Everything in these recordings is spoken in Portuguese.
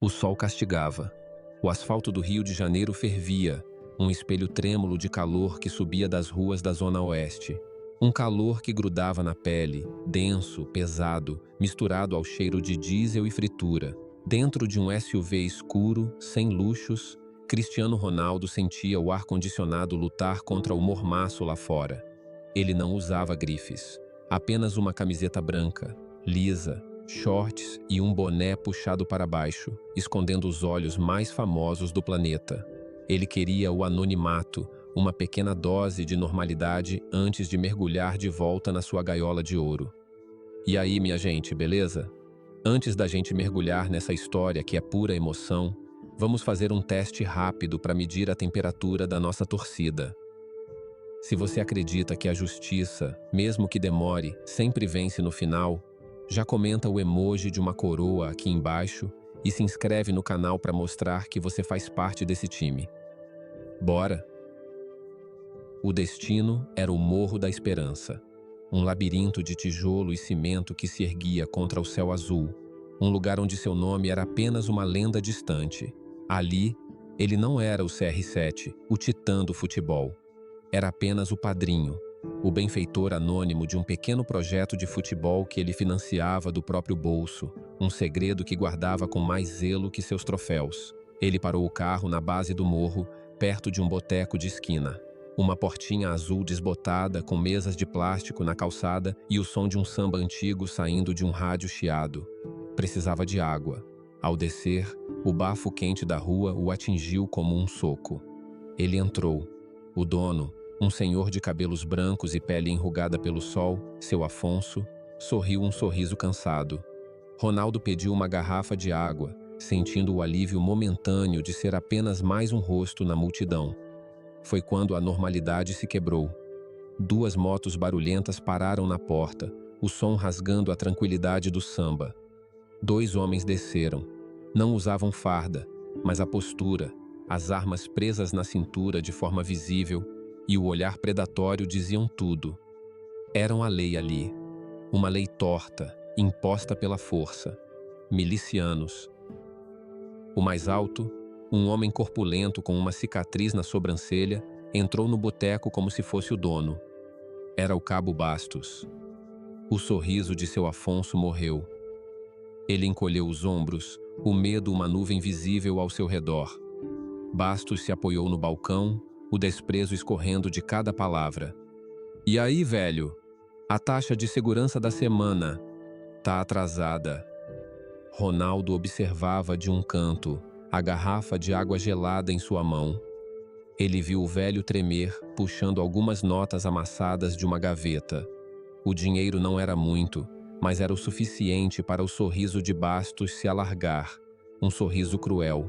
O sol castigava. O asfalto do Rio de Janeiro fervia, um espelho trêmulo de calor que subia das ruas da Zona Oeste. Um calor que grudava na pele, denso, pesado, misturado ao cheiro de diesel e fritura. Dentro de um SUV escuro, sem luxos, Cristiano Ronaldo sentia o ar-condicionado lutar contra o mormaço lá fora. Ele não usava grifes, apenas uma camiseta branca, lisa, shorts e um boné puxado para baixo, escondendo os olhos mais famosos do planeta. Ele queria o anonimato, uma pequena dose de normalidade antes de mergulhar de volta na sua gaiola de ouro. E aí, minha gente, beleza? Antes da gente mergulhar nessa história que é pura emoção, vamos fazer um teste rápido para medir a temperatura da nossa torcida. Se você acredita que a justiça, mesmo que demore, sempre vence no final, já comenta o emoji de uma coroa aqui embaixo e se inscreve no canal para mostrar que você faz parte desse time. Bora? O destino era o Morro da Esperança, um labirinto de tijolo e cimento que se erguia contra o céu azul, um lugar onde seu nome era apenas uma lenda distante. Ali, ele não era o CR7, o titã do futebol. Era apenas o padrinho, o benfeitor anônimo de um pequeno projeto de futebol que ele financiava do próprio bolso, um segredo que guardava com mais zelo que seus troféus. Ele parou o carro na base do morro, perto de um boteco de esquina. Uma portinha azul desbotada, com mesas de plástico na calçada e o som de um samba antigo saindo de um rádio chiado. Precisava de água. Ao descer, o bafo quente da rua o atingiu como um soco. Ele entrou. O dono, um senhor de cabelos brancos e pele enrugada pelo sol, seu Afonso, sorriu um sorriso cansado. Ronaldo pediu uma garrafa de água, sentindo o alívio momentâneo de ser apenas mais um rosto na multidão. Foi quando a normalidade se quebrou. Duas motos barulhentas pararam na porta, o som rasgando a tranquilidade do samba. Dois homens desceram. Não usavam farda, mas a postura, as armas presas na cintura de forma visível e o olhar predatório diziam tudo. Eram a lei ali. Uma lei torta, imposta pela força. Milicianos. O mais alto, um homem corpulento com uma cicatriz na sobrancelha, entrou no boteco como se fosse o dono. Era o Cabo Bastos. O sorriso de seu Afonso morreu. Ele encolheu os ombros, o medo uma nuvem visível ao seu redor. Bastos se apoiou no balcão, o desprezo escorrendo de cada palavra. E aí, velho? A taxa de segurança da semana tá atrasada. Ronaldo observava de um canto, a garrafa de água gelada em sua mão. Ele viu o velho tremer, puxando algumas notas amassadas de uma gaveta. O dinheiro não era muito, mas era o suficiente para o sorriso de Bastos se alargar, um sorriso cruel.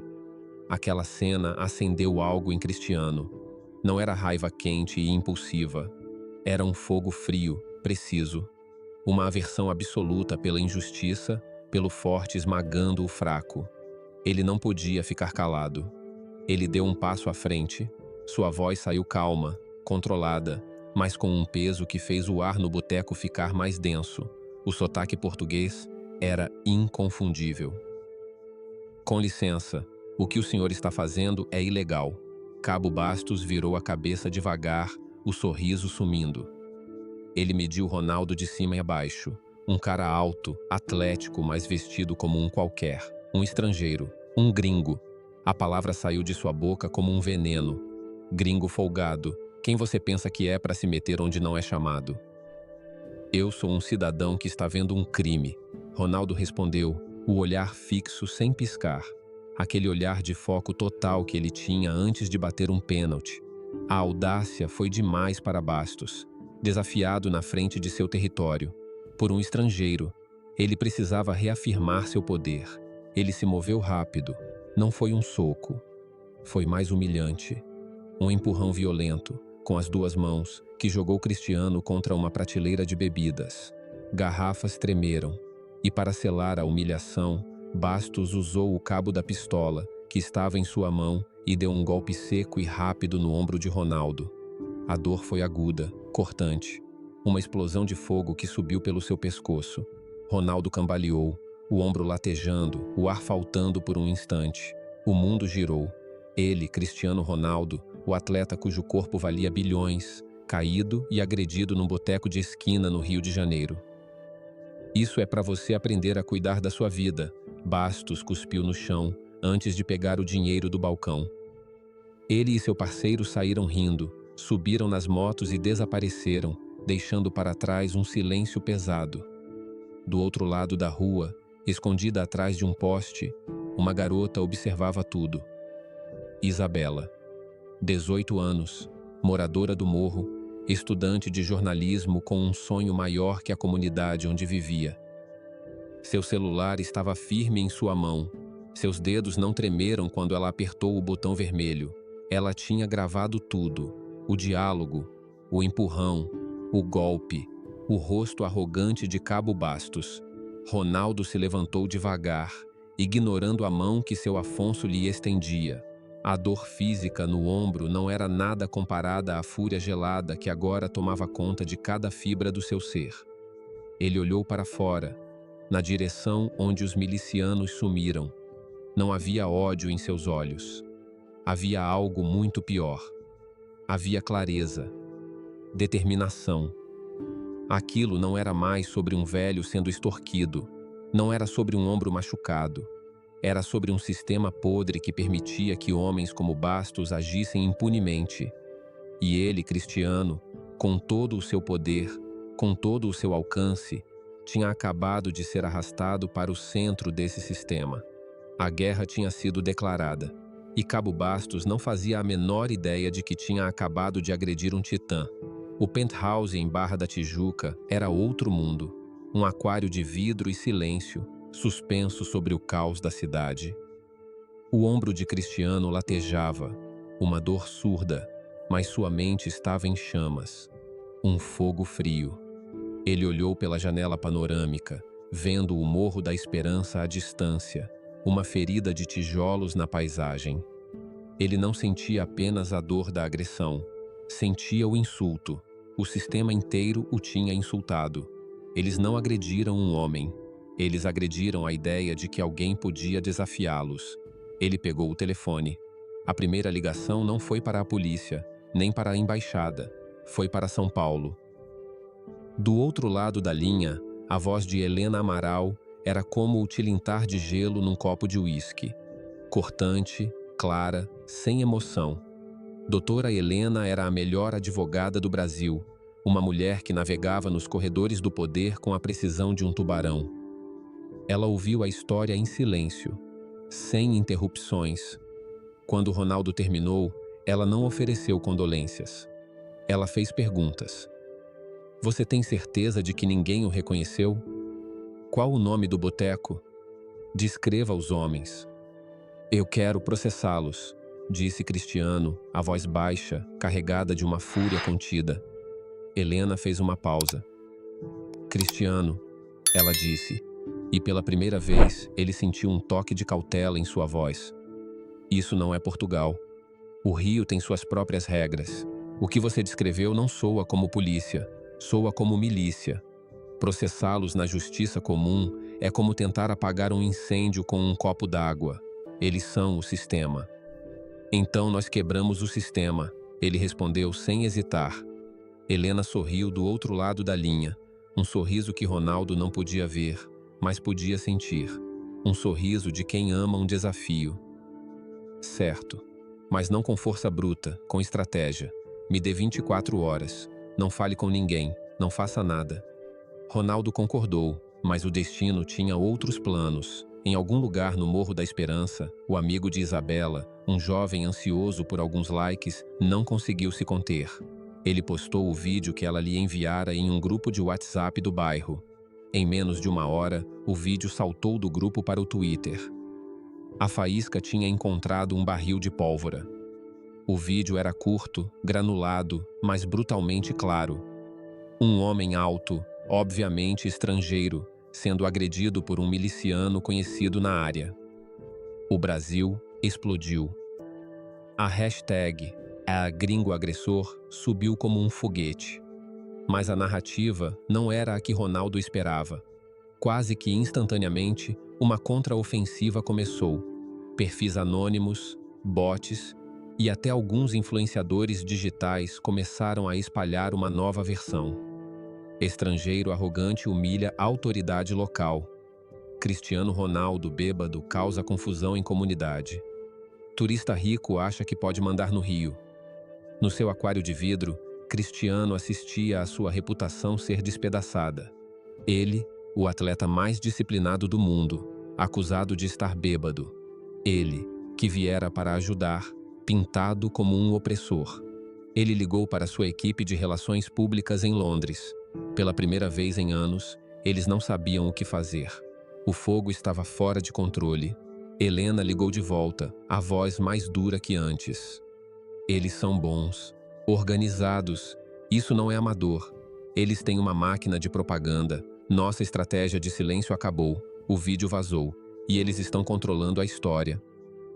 Aquela cena acendeu algo em Cristiano. Não era raiva quente e impulsiva. Era um fogo frio, preciso. Uma aversão absoluta pela injustiça, pelo forte esmagando o fraco. Ele não podia ficar calado. Ele deu um passo à frente. Sua voz saiu calma, controlada, mas com um peso que fez o ar no boteco ficar mais denso. O sotaque português era inconfundível. Com licença, o que o senhor está fazendo é ilegal. Cabo Bastos virou a cabeça devagar, o sorriso sumindo. Ele mediu Ronaldo de cima e abaixo. Um cara alto, atlético, mas vestido como um qualquer. Um estrangeiro, um gringo. A palavra saiu de sua boca como um veneno. Gringo folgado. Quem você pensa que é para se meter onde não é chamado? Eu sou um cidadão que está vendo um crime. Ronaldo respondeu, o olhar fixo sem piscar. Aquele olhar de foco total que ele tinha antes de bater um pênalti. A audácia foi demais para Bastos. Desafiado na frente de seu território. Por um estrangeiro. Ele precisava reafirmar seu poder. Ele se moveu rápido. Não foi um soco. Foi mais humilhante. Um empurrão violento, com as duas mãos, que jogou Cristiano contra uma prateleira de bebidas. Garrafas tremeram. E para selar a humilhação, Bastos usou o cabo da pistola, que estava em sua mão, e deu um golpe seco e rápido no ombro de Ronaldo. A dor foi aguda, cortante. Uma explosão de fogo que subiu pelo seu pescoço. Ronaldo cambaleou, o ombro latejando, o ar faltando por um instante. O mundo girou. Ele, Cristiano Ronaldo, o atleta cujo corpo valia bilhões, caído e agredido num boteco de esquina no Rio de Janeiro. Isso é para você aprender a cuidar da sua vida, Bastos cuspiu no chão, antes de pegar o dinheiro do balcão. Ele e seu parceiro saíram rindo, subiram nas motos e desapareceram, deixando para trás um silêncio pesado. Do outro lado da rua, escondida atrás de um poste, uma garota observava tudo. Isabela, 18 anos, moradora do morro, estudante de jornalismo com um sonho maior que a comunidade onde vivia. Seu celular estava firme em sua mão. Seus dedos não tremeram quando ela apertou o botão vermelho. Ela tinha gravado tudo: o diálogo, o empurrão, o golpe, o rosto arrogante de Cabo Bastos. Ronaldo se levantou devagar, ignorando a mão que seu Afonso lhe estendia. A dor física no ombro não era nada comparada à fúria gelada que agora tomava conta de cada fibra do seu ser. Ele olhou para fora, na direção onde os milicianos sumiram. Não havia ódio em seus olhos. Havia algo muito pior. Havia clareza, determinação. Aquilo não era mais sobre um velho sendo extorquido. Não era sobre um ombro machucado. Era sobre um sistema podre que permitia que homens como Bastos agissem impunemente. E ele, Cristiano, com todo o seu poder, com todo o seu alcance, tinha acabado de ser arrastado para o centro desse sistema. A guerra tinha sido declarada, e Cabo Bastos não fazia a menor ideia de que tinha acabado de agredir um titã. O penthouse em Barra da Tijuca era outro mundo, um aquário de vidro e silêncio, suspenso sobre o caos da cidade. O ombro de Cristiano latejava, uma dor surda, mas sua mente estava em chamas. Um fogo frio. Ele olhou pela janela panorâmica, vendo o Morro da Esperança à distância, uma ferida de tijolos na paisagem. Ele não sentia apenas a dor da agressão, sentia o insulto. O sistema inteiro o tinha insultado. Eles não agrediram um homem. Eles agrediram a ideia de que alguém podia desafiá-los. Ele pegou o telefone. A primeira ligação não foi para a polícia, nem para a embaixada. Foi para São Paulo. Do outro lado da linha, a voz de Helena Amaral era como o tilintar de gelo num copo de uísque. Cortante, clara, sem emoção. Doutora Helena era a melhor advogada do Brasil, uma mulher que navegava nos corredores do poder com a precisão de um tubarão. Ela ouviu a história em silêncio, sem interrupções. Quando Ronaldo terminou, ela não ofereceu condolências. Ela fez perguntas. Você tem certeza de que ninguém o reconheceu? Qual o nome do boteco? Descreva os homens. Eu quero processá-los, disse Cristiano, a voz baixa, carregada de uma fúria contida. Helena fez uma pausa. Cristiano, ela disse, e pela primeira vez ele sentiu um toque de cautela em sua voz. Isso não é Portugal. O Rio tem suas próprias regras. O que você descreveu não soa como polícia, soa como milícia. Processá-los na justiça comum é como tentar apagar um incêndio com um copo d'água. Eles são o sistema. Então nós quebramos o sistema, ele respondeu sem hesitar. Helena sorriu do outro lado da linha, um sorriso que Ronaldo não podia ver, mas podia sentir. Um sorriso de quem ama um desafio. Certo, mas não com força bruta, com estratégia. Me dê 24 horas. Não fale com ninguém, não faça nada. Ronaldo concordou, mas o destino tinha outros planos. Em algum lugar no Morro da Esperança, o amigo de Isabela, um jovem ansioso por alguns likes, não conseguiu se conter. Ele postou o vídeo que ela lhe enviara em um grupo de WhatsApp do bairro. Em menos de uma hora, o vídeo saltou do grupo para o Twitter. A faísca tinha encontrado um barril de pólvora. O vídeo era curto, granulado, mas brutalmente claro. Um homem alto, obviamente estrangeiro, sendo agredido por um miliciano conhecido na área. O Brasil explodiu. A hashtag #gringo agressor subiu como um foguete. Mas a narrativa não era a que Ronaldo esperava. Quase que instantaneamente, uma contraofensiva começou. Perfis anônimos, bots e até alguns influenciadores digitais começaram a espalhar uma nova versão. Estrangeiro arrogante humilha autoridade local. Cristiano Ronaldo bêbado causa confusão em comunidade. Turista rico acha que pode mandar no Rio. No seu aquário de vidro, Cristiano assistia à sua reputação ser despedaçada. Ele, o atleta mais disciplinado do mundo, acusado de estar bêbado. Ele, que viera para ajudar, pintado como um opressor. Ele ligou para sua equipe de relações públicas em Londres. Pela primeira vez em anos, eles não sabiam o que fazer. O fogo estava fora de controle. Helena ligou de volta, a voz mais dura que antes. Eles são bons, organizados. Isso não é amador. Eles têm uma máquina de propaganda. Nossa estratégia de silêncio acabou. O vídeo vazou. E eles estão controlando a história.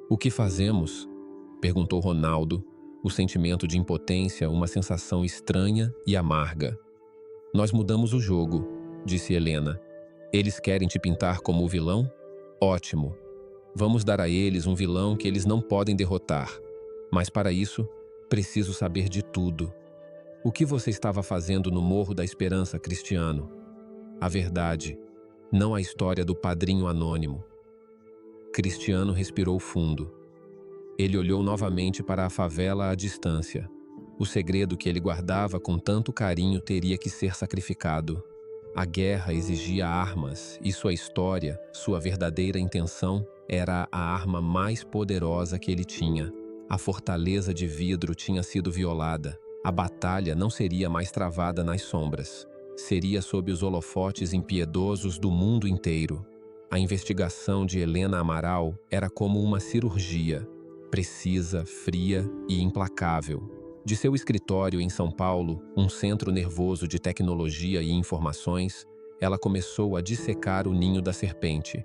O que fazemos? Perguntou Ronaldo, o sentimento de impotência, uma sensação estranha e amarga. Nós mudamos o jogo, disse Helena. Eles querem te pintar como o vilão? Ótimo. Vamos dar a eles um vilão que eles não podem derrotar. Mas para isso, preciso saber de tudo. O que você estava fazendo no Morro da Esperança, Cristiano? A verdade, não a história do padrinho anônimo. Cristiano respirou fundo. Ele olhou novamente para a favela à distância. O segredo que ele guardava com tanto carinho teria que ser sacrificado. A guerra exigia armas e sua história, sua verdadeira intenção, era a arma mais poderosa que ele tinha. A fortaleza de vidro tinha sido violada. A batalha não seria mais travada nas sombras. Seria sob os holofotes impiedosos do mundo inteiro. A investigação de Helena Amaral era como uma cirurgia, precisa, fria e implacável. De seu escritório em São Paulo, um centro nervoso de tecnologia e informações, ela começou a dissecar o ninho da serpente.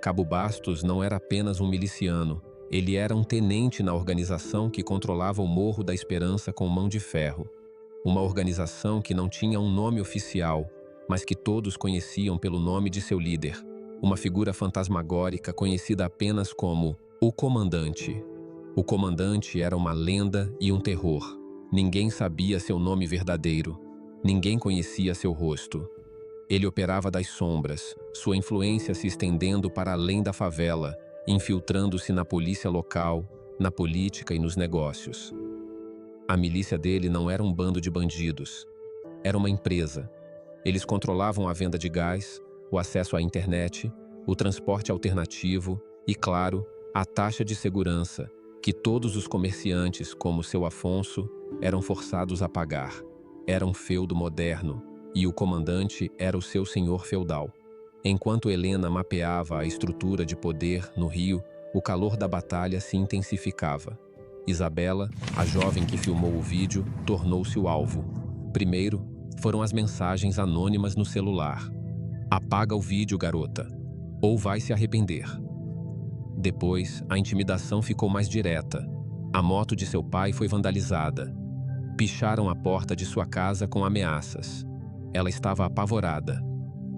Cabo Bastos não era apenas um miliciano, ele era um tenente na organização que controlava o Morro da Esperança com mão de ferro. Uma organização que não tinha um nome oficial, mas que todos conheciam pelo nome de seu líder. Uma figura fantasmagórica conhecida apenas como o Comandante. O Comandante era uma lenda e um terror. Ninguém sabia seu nome verdadeiro. Ninguém conhecia seu rosto. Ele operava das sombras, sua influência se estendendo para além da favela, infiltrando-se na polícia local, na política e nos negócios. A milícia dele não era um bando de bandidos. Era uma empresa. Eles controlavam a venda de gás, o acesso à internet, o transporte alternativo e, claro, a taxa de segurança, que todos os comerciantes, como seu Afonso, eram forçados a pagar. Era um feudo moderno, e o comandante era o seu senhor feudal. Enquanto Helena mapeava a estrutura de poder no Rio, o calor da batalha se intensificava. Isabela, a jovem que filmou o vídeo, tornou-se o alvo. Primeiro, foram as mensagens anônimas no celular. Apaga o vídeo, garota, ou vai se arrepender. Depois, a intimidação ficou mais direta. A moto de seu pai foi vandalizada. Picharam a porta de sua casa com ameaças. Ela estava apavorada.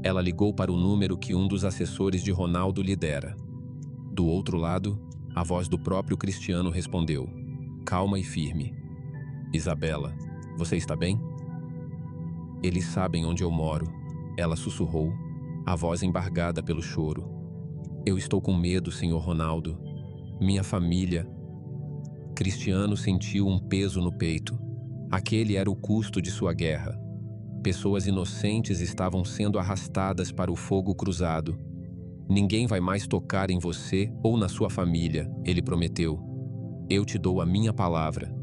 Ela ligou para o número que um dos assessores de Ronaldo lhe dera. Do outro lado, a voz do próprio Cristiano respondeu, calma e firme. Isabela, você está bem? Eles sabem onde eu moro, ela sussurrou, a voz embargada pelo choro. Eu estou com medo, senhor Ronaldo. Minha família... Cristiano sentiu um peso no peito. Aquele era o custo de sua guerra. Pessoas inocentes estavam sendo arrastadas para o fogo cruzado. Ninguém vai mais tocar em você ou na sua família, ele prometeu. Eu te dou a minha palavra.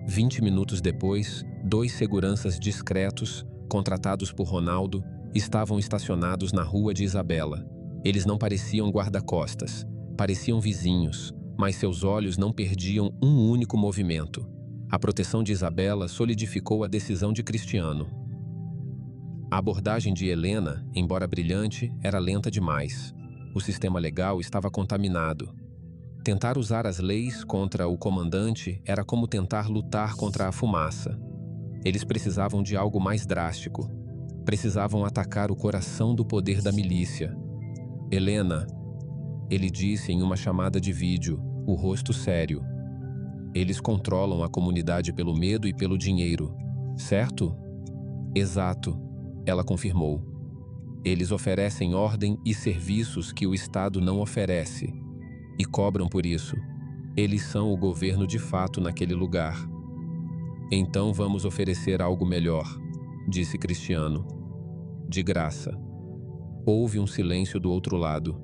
20 minutos depois, 2 seguranças discretos, contratados por Ronaldo, estavam estacionados na rua de Isabela. Eles não pareciam guarda-costas, pareciam vizinhos, mas seus olhos não perdiam um único movimento. A proteção de Isabela solidificou a decisão de Cristiano. A abordagem de Helena, embora brilhante, era lenta demais. O sistema legal estava contaminado. Tentar usar as leis contra o comandante era como tentar lutar contra a fumaça. Eles precisavam de algo mais drástico. Precisavam atacar o coração do poder da milícia. Helena, ele disse em uma chamada de vídeo, o rosto sério. Eles controlam a comunidade pelo medo e pelo dinheiro, certo? Exato, ela confirmou. Eles oferecem ordem e serviços que o Estado não oferece. E cobram por isso. Eles são o governo de fato naquele lugar. Então vamos oferecer algo melhor, disse Cristiano. De graça. Houve um silêncio do outro lado.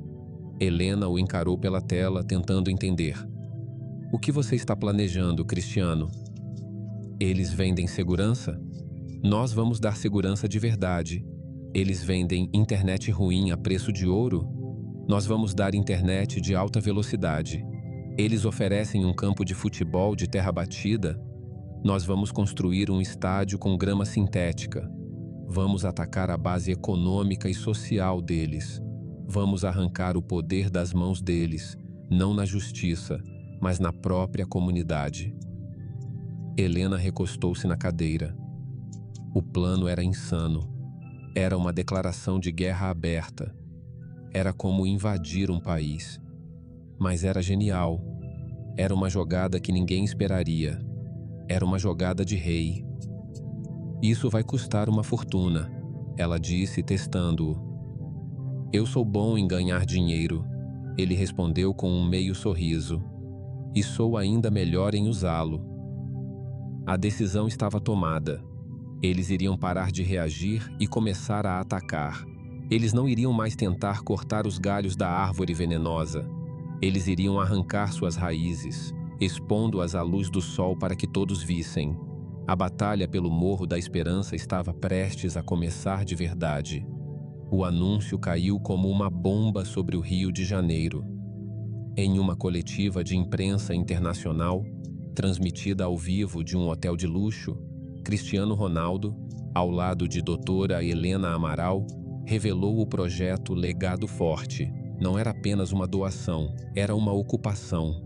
Helena o encarou pela tela, tentando entender. O que você está planejando, Cristiano? Eles vendem segurança? Nós vamos dar segurança de verdade. Eles vendem internet ruim a preço de ouro? Nós vamos dar internet de alta velocidade. Eles oferecem um campo de futebol de terra batida? Nós vamos construir um estádio com grama sintética. Vamos atacar a base econômica e social deles. Vamos arrancar o poder das mãos deles, não na justiça, mas na própria comunidade. Helena recostou-se na cadeira. O plano era insano. Era uma declaração de guerra aberta. Era como invadir um país. Mas era genial. Era uma jogada que ninguém esperaria. Era uma jogada de rei. Isso vai custar uma fortuna, ela disse, testando-o. Eu sou bom em ganhar dinheiro, ele respondeu com um meio sorriso. E sou ainda melhor em usá-lo. A decisão estava tomada. Eles iriam parar de reagir e começar a atacar. Eles não iriam mais tentar cortar os galhos da árvore venenosa. Eles iriam arrancar suas raízes, expondo-as à luz do sol para que todos vissem. A batalha pelo Morro da Esperança estava prestes a começar de verdade. O anúncio caiu como uma bomba sobre o Rio de Janeiro. Em uma coletiva de imprensa internacional, transmitida ao vivo de um hotel de luxo, Cristiano Ronaldo, ao lado de doutora Helena Amaral, revelou o projeto Legado Forte. Não era apenas uma doação, era uma ocupação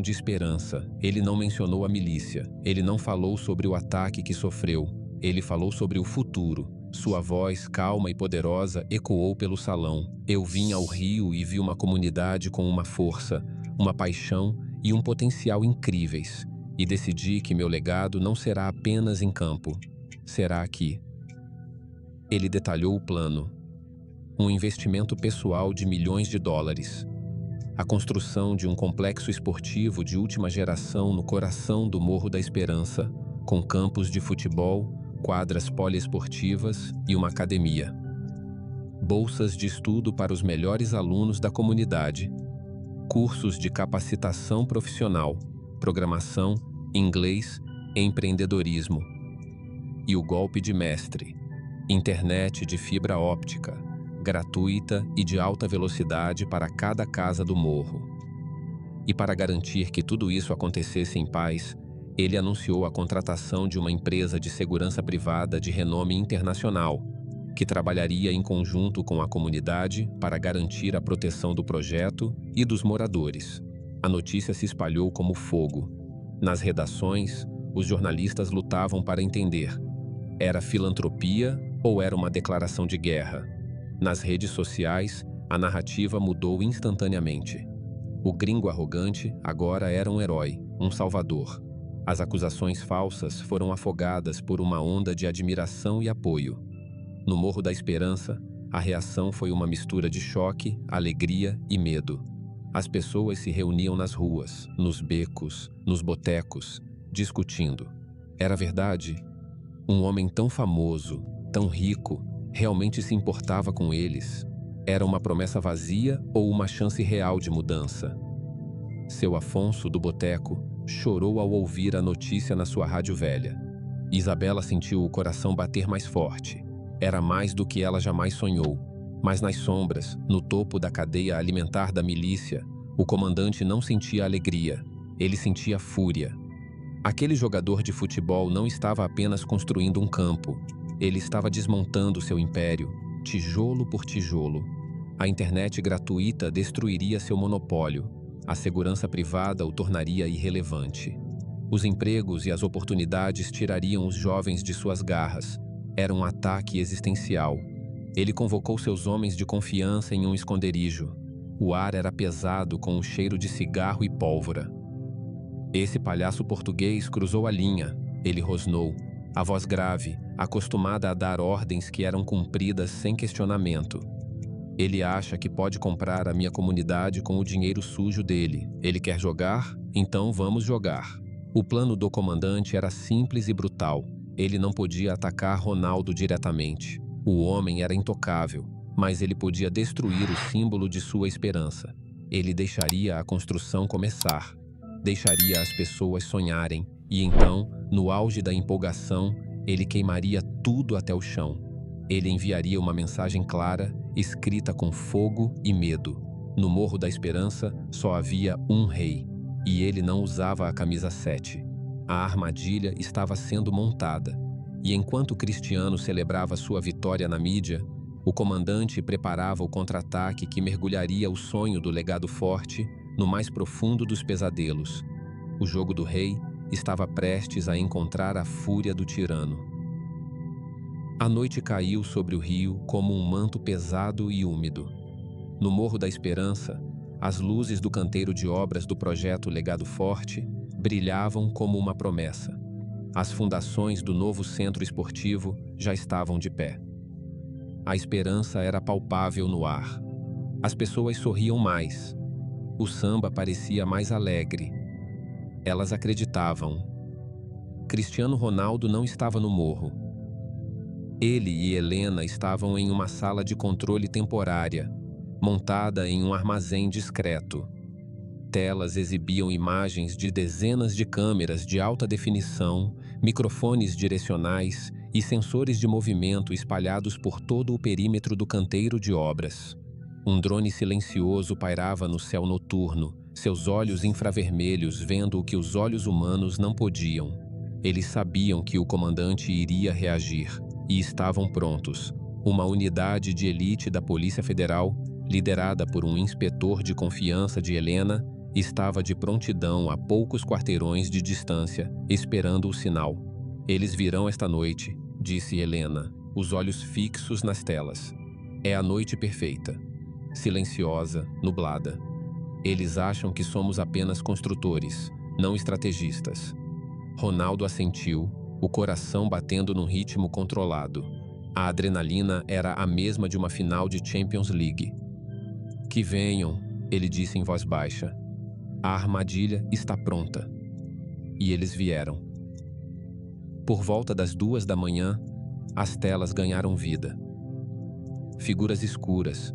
de esperança. Ele não mencionou a milícia, ele não falou sobre o ataque que sofreu, ele falou sobre o futuro. Sua voz, calma e poderosa, ecoou pelo salão. Eu vim ao Rio e vi uma comunidade com uma força, uma paixão e um potencial incríveis. E decidi que meu legado não será apenas em campo, será aqui. Ele detalhou o plano. Um investimento pessoal de milhões de dólares. A construção de um complexo esportivo de última geração no coração do Morro da Esperança, com campos de futebol, quadras poliesportivas e uma academia. Bolsas de estudo para os melhores alunos da comunidade. Cursos de capacitação profissional, programação, inglês, empreendedorismo. E o golpe de mestre. Internet de fibra óptica, gratuita e de alta velocidade para cada casa do morro. E para garantir que tudo isso acontecesse em paz, ele anunciou a contratação de uma empresa de segurança privada de renome internacional, que trabalharia em conjunto com a comunidade para garantir a proteção do projeto e dos moradores. A notícia se espalhou como fogo. Nas redações, os jornalistas lutavam para entender: era filantropia ou era uma declaração de guerra? Nas redes sociais, a narrativa mudou instantaneamente. O gringo arrogante agora era um herói, um salvador. As acusações falsas foram afogadas por uma onda de admiração e apoio. No Morro da Esperança, a reação foi uma mistura de choque, alegria e medo. As pessoas se reuniam nas ruas, nos becos, nos botecos, discutindo. Era verdade? Um homem tão famoso, tão rico, realmente se importava com eles? Era uma promessa vazia ou uma chance real de mudança? Seu Afonso, do boteco, chorou ao ouvir a notícia na sua rádio velha. Isabela sentiu o coração bater mais forte. Era mais do que ela jamais sonhou. Mas nas sombras, no topo da cadeia alimentar da milícia, o comandante não sentia alegria, ele sentia fúria. Aquele jogador de futebol não estava apenas construindo um campo, ele estava desmontando seu império, tijolo por tijolo. A internet gratuita destruiria seu monopólio, a segurança privada o tornaria irrelevante. Os empregos e as oportunidades tirariam os jovens de suas garras. Era um ataque existencial. Ele convocou seus homens de confiança em um esconderijo. O ar era pesado com o cheiro de cigarro e pólvora. Esse palhaço português cruzou a linha. Ele rosnou, a voz grave, acostumada a dar ordens que eram cumpridas sem questionamento. Ele acha que pode comprar a minha comunidade com o dinheiro sujo dele. Ele quer jogar? Então vamos jogar. O plano do comandante era simples e brutal. Ele não podia atacar Ronaldo diretamente. O homem era intocável, mas ele podia destruir o símbolo de sua esperança. Ele deixaria a construção começar. Deixaria as pessoas sonharem. E então, no auge da empolgação, ele queimaria tudo até o chão. Ele enviaria uma mensagem clara, escrita com fogo e medo. No Morro da Esperança só havia um rei, e ele não usava a camisa 7. A armadilha estava sendo montada, e enquanto Cristiano celebrava sua vitória na mídia, o comandante preparava o contra-ataque que mergulharia o sonho do legado forte no mais profundo dos pesadelos. O jogo do rei estava prestes a encontrar a fúria do tirano. A noite caiu sobre o rio como um manto pesado e úmido. No Morro da Esperança, as luzes do canteiro de obras do projeto Legado Forte brilhavam como uma promessa. As fundações do novo centro esportivo já estavam de pé. A esperança era palpável no ar. As pessoas sorriam mais. O samba parecia mais alegre. Elas acreditavam. Cristiano Ronaldo não estava no morro. Ele e Helena estavam em uma sala de controle temporária, montada em um armazém discreto. Telas exibiam imagens de dezenas de câmeras de alta definição, microfones direcionais e sensores de movimento espalhados por todo o perímetro do canteiro de obras. Um drone silencioso pairava no céu noturno, seus olhos infravermelhos vendo o que os olhos humanos não podiam. Eles sabiam que o comandante iria reagir. E estavam prontos. Uma unidade de elite da Polícia Federal, liderada por um inspetor de confiança de Helena, estava de prontidão a poucos quarteirões de distância, esperando o sinal. Eles virão esta noite, disse Helena, os olhos fixos nas telas. É a noite perfeita. Silenciosa, nublada. Eles acham que somos apenas construtores, não estrategistas. Ronaldo assentiu, o coração batendo num ritmo controlado. A adrenalina era a mesma de uma final de Champions League. Que venham, ele disse em voz baixa. A armadilha está pronta. E eles vieram. Por volta das 2 da manhã, as telas ganharam vida. Figuras escuras,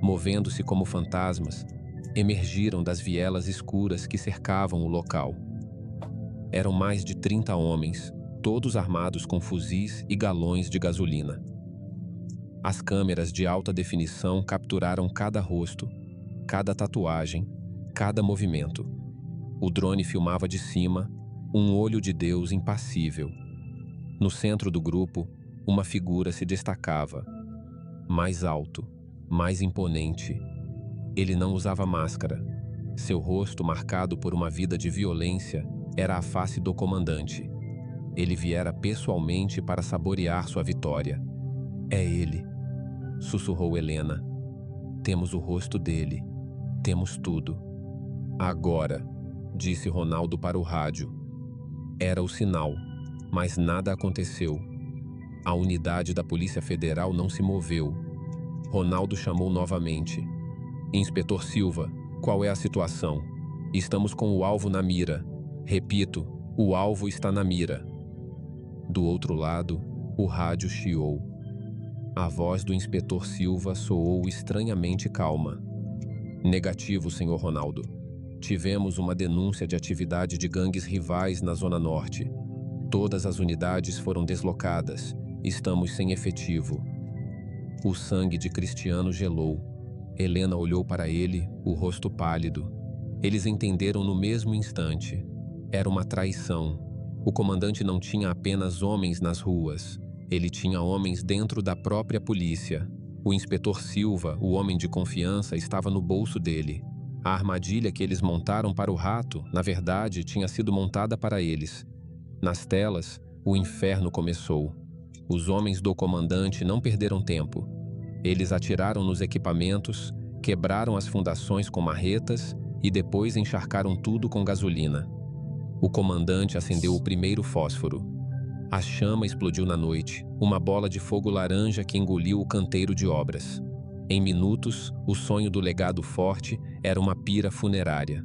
movendo-se como fantasmas, emergiram das vielas escuras que cercavam o local. Eram mais de 30 homens, todos armados com fuzis e galões de gasolina. As câmeras de alta definição capturaram cada rosto, cada tatuagem, cada movimento. O drone filmava de cima, um olho de Deus impassível. No centro do grupo, uma figura se destacava. Mais alto, mais imponente. Ele não usava máscara. Seu rosto, marcado por uma vida de violência, era a face do comandante. Ele viera pessoalmente para saborear sua vitória. É ele, sussurrou Helena. Temos o rosto dele. Temos tudo. Agora, disse Ronaldo para o rádio. Era o sinal, mas nada aconteceu. A unidade da Polícia Federal não se moveu. Ronaldo chamou novamente. Inspetor Silva, qual é a situação? Estamos com o alvo na mira. Repito, o alvo está na mira. Do outro lado, o rádio chiou. A voz do inspetor Silva soou estranhamente calma. Negativo, senhor Ronaldo. Tivemos uma denúncia de atividade de gangues rivais na Zona Norte. Todas as unidades foram deslocadas. Estamos sem efetivo. O sangue de Cristiano gelou. Helena olhou para ele, o rosto pálido. Eles entenderam no mesmo instante. Era uma traição. O comandante não tinha apenas homens nas ruas. Ele tinha homens dentro da própria polícia. O inspetor Silva, o homem de confiança, estava no bolso dele. A armadilha que eles montaram para o rato, na verdade, tinha sido montada para eles. Nas telas, o inferno começou. Os homens do comandante não perderam tempo. Eles atiraram nos equipamentos, quebraram as fundações com marretas e depois encharcaram tudo com gasolina. O comandante acendeu o primeiro fósforo. A chama explodiu na noite, uma bola de fogo laranja que engoliu o canteiro de obras. Em minutos, o sonho do legado forte era uma pira funerária.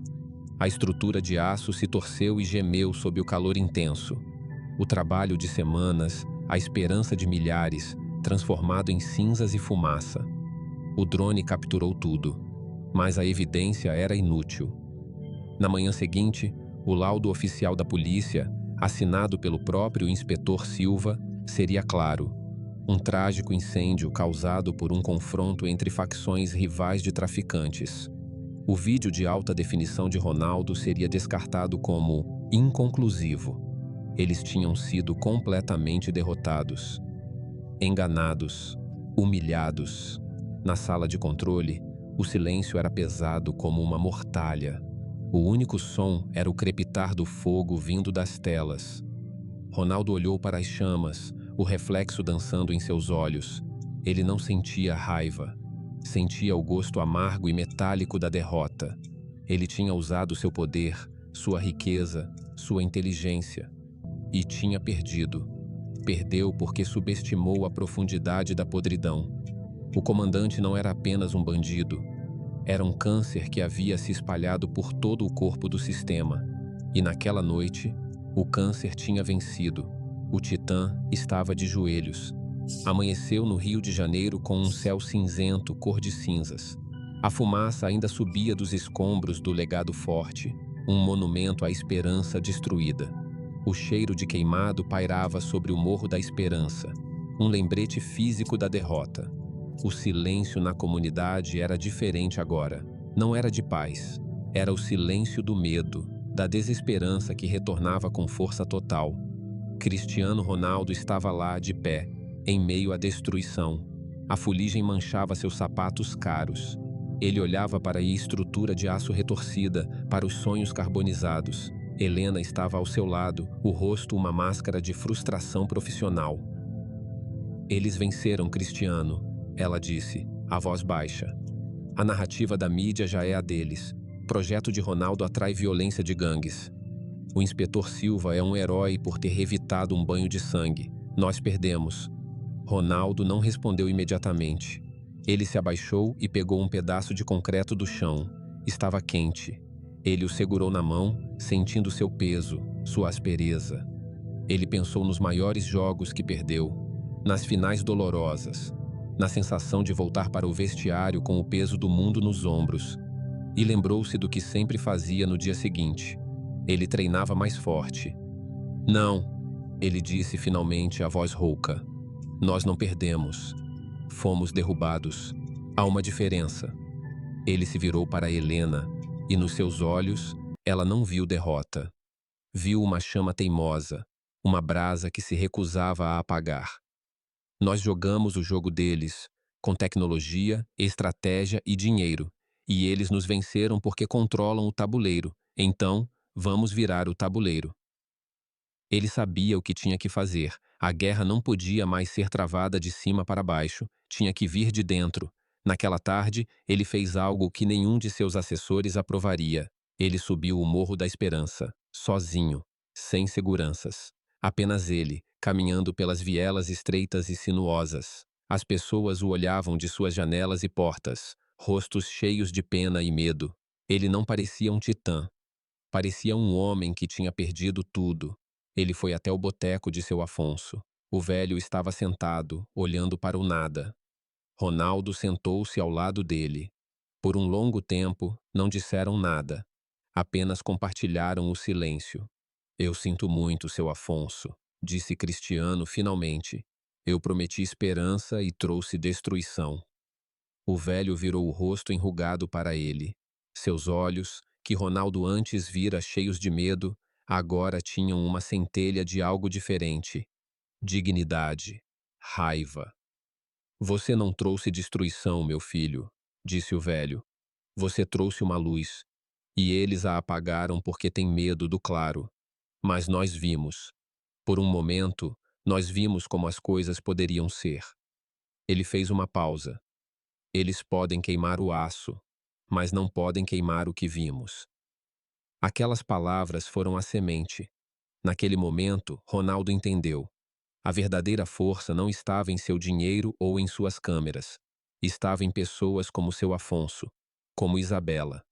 A estrutura de aço se torceu e gemeu sob o calor intenso. O trabalho de semanas, a esperança de milhares, transformado em cinzas e fumaça. O drone capturou tudo, mas a evidência era inútil. Na manhã seguinte, o laudo oficial da polícia, assinado pelo próprio inspetor Silva, seria claro: um trágico incêndio causado por um confronto entre facções rivais de traficantes. O vídeo de alta definição de Ronaldo seria descartado como inconclusivo. Eles tinham sido completamente derrotados, enganados, humilhados. Na sala de controle, o silêncio era pesado como uma mortalha. O único som era o crepitar do fogo vindo das telas. Ronaldo olhou para as chamas, o reflexo dançando em seus olhos. Ele não sentia raiva. Sentia o gosto amargo e metálico da derrota. Ele tinha usado seu poder, sua riqueza, sua inteligência. E tinha perdido. Perdeu porque subestimou a profundidade da podridão. O comandante não era apenas um bandido. Era um câncer que havia se espalhado por todo o corpo do sistema. E naquela noite, o câncer tinha vencido. O Titã estava de joelhos. Amanheceu no Rio de Janeiro com um céu cinzento cor de cinzas. A fumaça ainda subia dos escombros do legado forte, um monumento à esperança destruída. O cheiro de queimado pairava sobre o Morro da Esperança, um lembrete físico da derrota. O silêncio na comunidade era diferente agora. Não era de paz. Era o silêncio do medo, da desesperança que retornava com força total. Cristiano Ronaldo estava lá, de pé, em meio à destruição. A fuligem manchava seus sapatos caros. Ele olhava para a estrutura de aço retorcida, para os sonhos carbonizados. Helena estava ao seu lado, o rosto uma máscara de frustração profissional. Eles venceram, Cristiano, ela disse, a voz baixa. A narrativa da mídia já é a deles. Projeto de Ronaldo atrai violência de gangues. O inspetor Silva é um herói por ter evitado um banho de sangue. Nós perdemos. Ronaldo não respondeu imediatamente. Ele se abaixou e pegou um pedaço de concreto do chão. Estava quente. Ele o segurou na mão, sentindo seu peso, sua aspereza. Ele pensou nos maiores jogos que perdeu, nas finais dolorosas, na sensação de voltar para o vestiário com o peso do mundo nos ombros. E lembrou-se do que sempre fazia no dia seguinte. Ele treinava mais forte. Não, ele disse finalmente, a voz rouca. Nós não perdemos. Fomos derrubados. Há uma diferença. Ele se virou para Helena, e nos seus olhos, ela não viu derrota. Viu uma chama teimosa, uma brasa que se recusava a apagar. Nós jogamos o jogo deles, com tecnologia, estratégia e dinheiro, e eles nos venceram porque controlam o tabuleiro. Então, vamos virar o tabuleiro. Ele sabia o que tinha que fazer. A guerra não podia mais ser travada de cima para baixo, tinha que vir de dentro. Naquela tarde, ele fez algo que nenhum de seus assessores aprovaria. Ele subiu o Morro da Esperança, sozinho, sem seguranças. Apenas ele, caminhando pelas vielas estreitas e sinuosas. As pessoas o olhavam de suas janelas e portas, rostos cheios de pena e medo. Ele não parecia um titã. Parecia um homem que tinha perdido tudo. Ele foi até o boteco de seu Afonso. O velho estava sentado, olhando para o nada. Ronaldo sentou-se ao lado dele. Por um longo tempo, não disseram nada. Apenas compartilharam o silêncio. Eu sinto muito, seu Afonso, disse Cristiano finalmente. Eu prometi esperança e trouxe destruição. O velho virou o rosto enrugado para ele. Seus olhos, que Ronaldo antes vira cheios de medo, agora tinham uma centelha de algo diferente. Dignidade. Raiva. Você não trouxe destruição, meu filho, disse o velho. Você trouxe uma luz, e eles a apagaram porque têm medo do claro. Mas nós vimos. Por um momento, Nós vimos como as coisas poderiam ser. Ele fez uma pausa. Eles podem queimar o aço, mas não podem queimar o que vimos. Aquelas palavras foram a semente. Naquele momento, Ronaldo entendeu. A verdadeira força não estava em seu dinheiro ou em suas câmeras. Estava em pessoas como seu Afonso, como Isabela.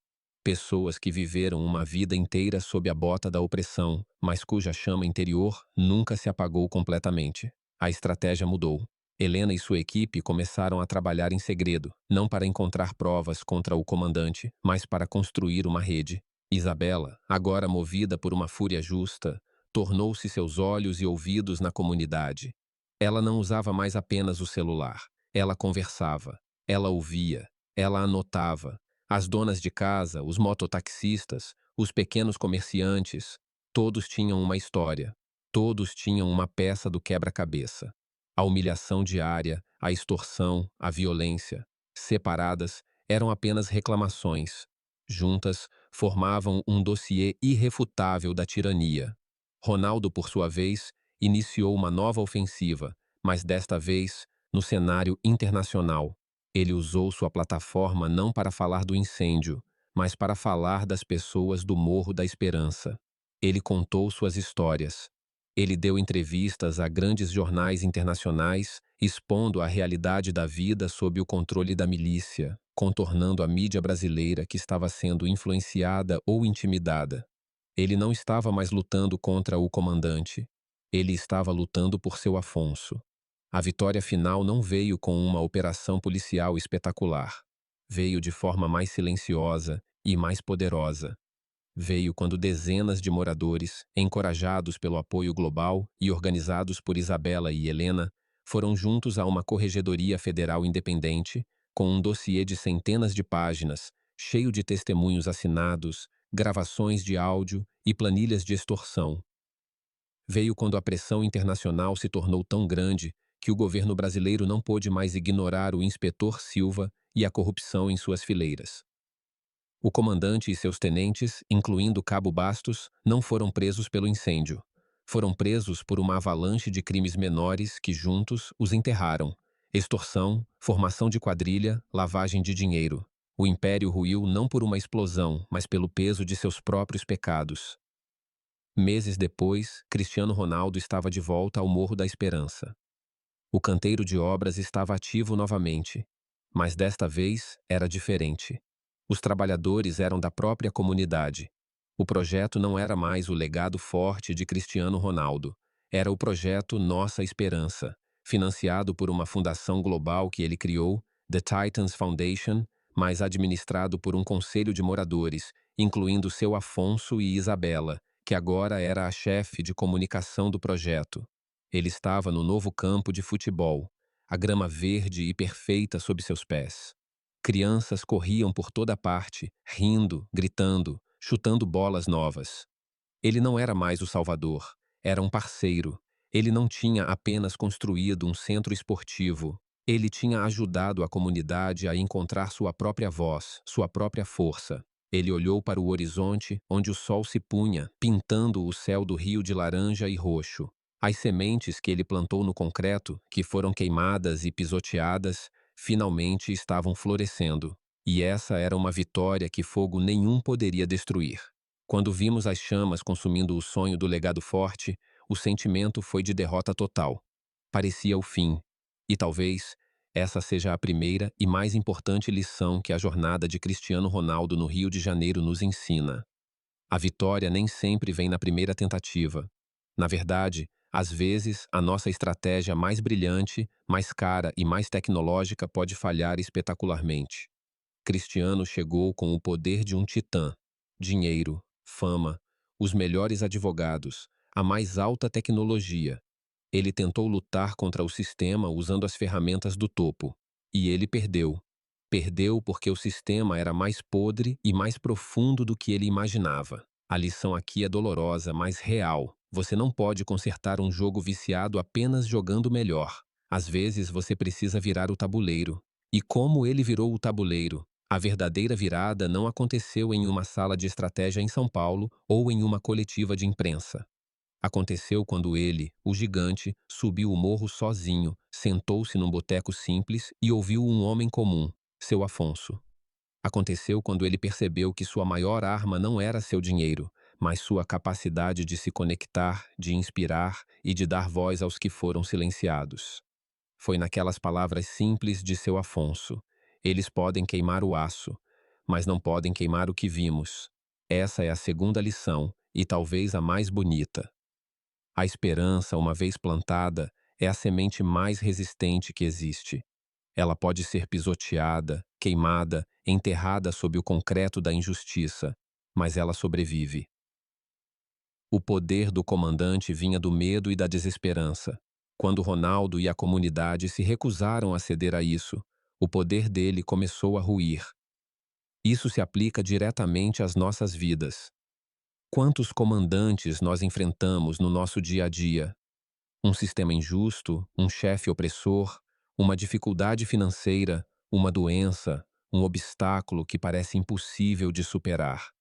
Pessoas que viveram uma vida inteira sob a bota da opressão, mas cuja chama interior nunca se apagou completamente. A estratégia mudou. Helena e sua equipe começaram a trabalhar em segredo, não para encontrar provas contra o comandante, mas para construir uma rede. Isabela, agora movida por uma fúria justa, tornou-se seus olhos e ouvidos na comunidade. Ela não usava mais apenas o celular. Ela conversava, ela ouvia, ela anotava. As donas de casa, os mototaxistas, os pequenos comerciantes, todos tinham uma história. Todos tinham uma peça do quebra-cabeça. A humilhação diária, a extorsão, a violência, separadas, eram apenas reclamações. Juntas, formavam um dossiê irrefutável da tirania. Ronaldo, por sua vez, iniciou uma nova ofensiva, mas desta vez no cenário internacional. Ele usou sua plataforma não para falar do incêndio, mas para falar das pessoas do Morro da Esperança. Ele contou suas histórias. Ele deu entrevistas a grandes jornais internacionais, expondo a realidade da vida sob o controle da milícia, contornando a mídia brasileira que estava sendo influenciada ou intimidada. Ele não estava mais lutando contra o comandante. Ele estava lutando por seu Afonso. A vitória final não veio com uma operação policial espetacular. Veio de forma mais silenciosa e mais poderosa. Veio quando dezenas de moradores, encorajados pelo apoio global e organizados por Isabela e Helena, foram juntos a uma corregedoria federal independente, com um dossiê de centenas de páginas, cheio de testemunhos assinados, gravações de áudio e planilhas de extorsão. Veio quando a pressão internacional se tornou tão grande que o governo brasileiro não pôde mais ignorar o inspetor Silva e a corrupção em suas fileiras. O comandante e seus tenentes, incluindo Cabo Bastos, não foram presos pelo incêndio. Foram presos por uma avalanche de crimes menores que juntos os enterraram. Extorsão, formação de quadrilha, lavagem de dinheiro. O império ruiu não por uma explosão, mas pelo peso de seus próprios pecados. Meses depois, Cristiano Ronaldo estava de volta ao Morro da Esperança. O canteiro de obras estava ativo novamente, mas desta vez era diferente. Os trabalhadores eram da própria comunidade. O projeto não era mais o legado forte de Cristiano Ronaldo. Era o projeto Nossa Esperança, financiado por uma fundação global que ele criou, The Titans Foundation, mas administrado por um conselho de moradores, incluindo seu Afonso e Isabela, que agora era a chefe de comunicação do projeto. Ele estava no novo campo de futebol, a grama verde e perfeita sob seus pés. Crianças corriam por toda parte, rindo, gritando, chutando bolas novas. Ele não era mais o salvador, era um parceiro. Ele não tinha apenas construído um centro esportivo, ele tinha ajudado a comunidade a encontrar sua própria voz, sua própria força. Ele olhou para o horizonte, onde o sol se punha, pintando o céu do rio de laranja e roxo. As sementes que ele plantou no concreto, que foram queimadas e pisoteadas, finalmente estavam florescendo. E essa era uma vitória que fogo nenhum poderia destruir. Quando vimos as chamas consumindo o sonho do legado forte, o sentimento foi de derrota total. Parecia o fim. E talvez essa seja a primeira e mais importante lição que a jornada de Cristiano Ronaldo no Rio de Janeiro nos ensina. A vitória nem sempre vem na primeira tentativa. Na verdade, às vezes, a nossa estratégia mais brilhante, mais cara e mais tecnológica pode falhar espetacularmente. Cristiano chegou com o poder de um titã: dinheiro, fama, os melhores advogados, a mais alta tecnologia. Ele tentou lutar contra o sistema usando as ferramentas do topo. E ele perdeu. Perdeu porque o sistema era mais podre e mais profundo do que ele imaginava. A lição aqui é dolorosa, mas real. Você não pode consertar um jogo viciado apenas jogando melhor. Às vezes você precisa virar o tabuleiro. E como ele virou o tabuleiro? A verdadeira virada não aconteceu em uma sala de estratégia em São Paulo ou em uma coletiva de imprensa. Aconteceu quando ele, o gigante, subiu o morro sozinho, sentou-se num boteco simples e ouviu um homem comum, seu Afonso. Aconteceu quando ele percebeu que sua maior arma não era seu dinheiro, mas sua capacidade de se conectar, de inspirar e de dar voz aos que foram silenciados. Foi naquelas palavras simples de seu Afonso: eles podem queimar o aço, mas não podem queimar o que vimos. Essa é a segunda lição, e talvez a mais bonita. A esperança, uma vez plantada, é a semente mais resistente que existe. Ela pode ser pisoteada, queimada, enterrada sob o concreto da injustiça, mas ela sobrevive. O poder do comandante vinha do medo e da desesperança. Quando Ronaldo e a comunidade se recusaram a ceder a isso, o poder dele começou a ruir. Isso se aplica diretamente às nossas vidas. Quantos comandantes nós enfrentamos no nosso dia a dia? Um sistema injusto, um chefe opressor, uma dificuldade financeira, uma doença, um obstáculo que parece impossível de superar.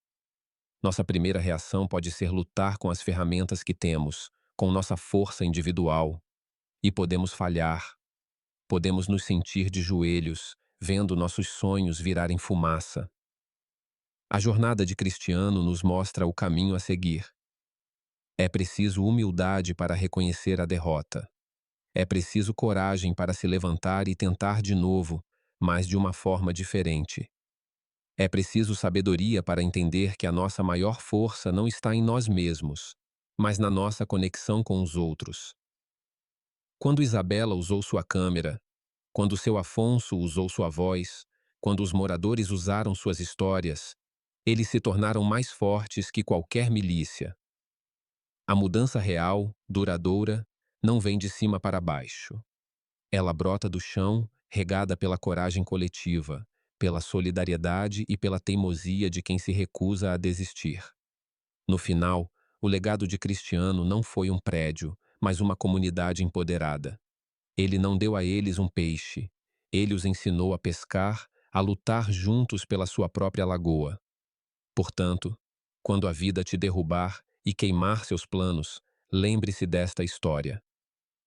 Nossa primeira reação pode ser lutar com as ferramentas que temos, com nossa força individual. E podemos falhar. Podemos nos sentir de joelhos, vendo nossos sonhos virarem fumaça. A jornada de Cristiano nos mostra o caminho a seguir. É preciso humildade para reconhecer a derrota. É preciso coragem para se levantar e tentar de novo, mas de uma forma diferente. É preciso sabedoria para entender que a nossa maior força não está em nós mesmos, mas na nossa conexão com os outros. Quando Isabela usou sua câmera, quando seu Afonso usou sua voz, quando os moradores usaram suas histórias, eles se tornaram mais fortes que qualquer milícia. A mudança real, duradoura, não vem de cima para baixo. Ela brota do chão, regada pela coragem coletiva, pela solidariedade e pela teimosia de quem se recusa a desistir. No final, o legado de Cristiano não foi um prédio, mas uma comunidade empoderada. Ele não deu a eles um peixe. Ele os ensinou a pescar, a lutar juntos pela sua própria lagoa. Portanto, quando a vida te derrubar e queimar seus planos, lembre-se desta história.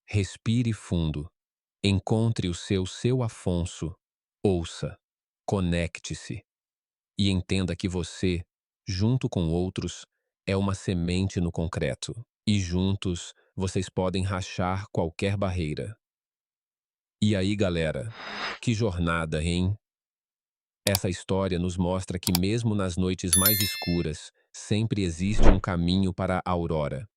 Respire fundo. Encontre o seu Afonso. Ouça. Conecte-se. E entenda que você, junto com outros, é uma semente no concreto. E juntos, vocês podem rachar qualquer barreira. E aí, galera? Que jornada, hein? Essa história nos mostra que mesmo nas noites mais escuras, sempre existe um caminho para a aurora.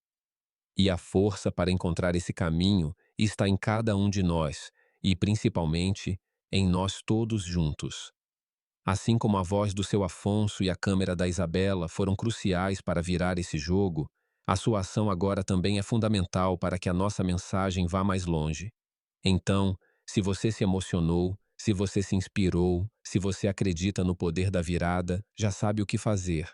E a força para encontrar esse caminho está em cada um de nós, e principalmente em nós todos juntos. Assim como a voz do seu Afonso e a câmera da Isabela foram cruciais para virar esse jogo, a sua ação agora também é fundamental para que a nossa mensagem vá mais longe. Então, se você se emocionou, se você se inspirou, se você acredita no poder da virada, já sabe o que fazer.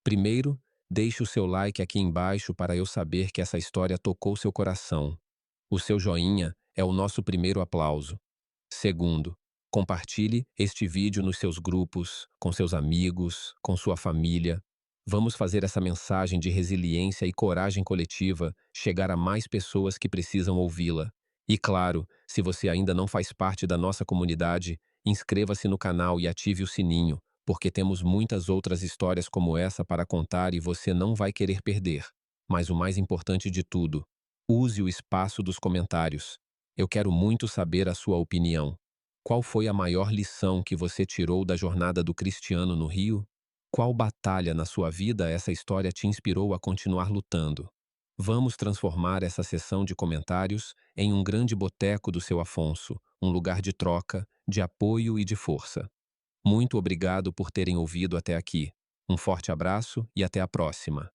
Primeiro, deixe o seu like aqui embaixo para eu saber que essa história tocou seu coração. O seu joinha é o nosso primeiro aplauso. Segundo, compartilhe este vídeo nos seus grupos, com seus amigos, com sua família. Vamos fazer essa mensagem de resiliência e coragem coletiva chegar a mais pessoas que precisam ouvi-la. E claro, se você ainda não faz parte da nossa comunidade, inscreva-se no canal e ative o sininho, porque temos muitas outras histórias como essa para contar e você não vai querer perder. Mas o mais importante de tudo, use o espaço dos comentários. Eu quero muito saber a sua opinião. Qual foi a maior lição que você tirou da jornada do Cristiano no Rio? Qual batalha na sua vida essa história te inspirou a continuar lutando? Vamos transformar essa sessão de comentários em um grande boteco do seu Afonso, um lugar de troca, de apoio e de força. Muito obrigado por terem ouvido até aqui. Um forte abraço e até a próxima.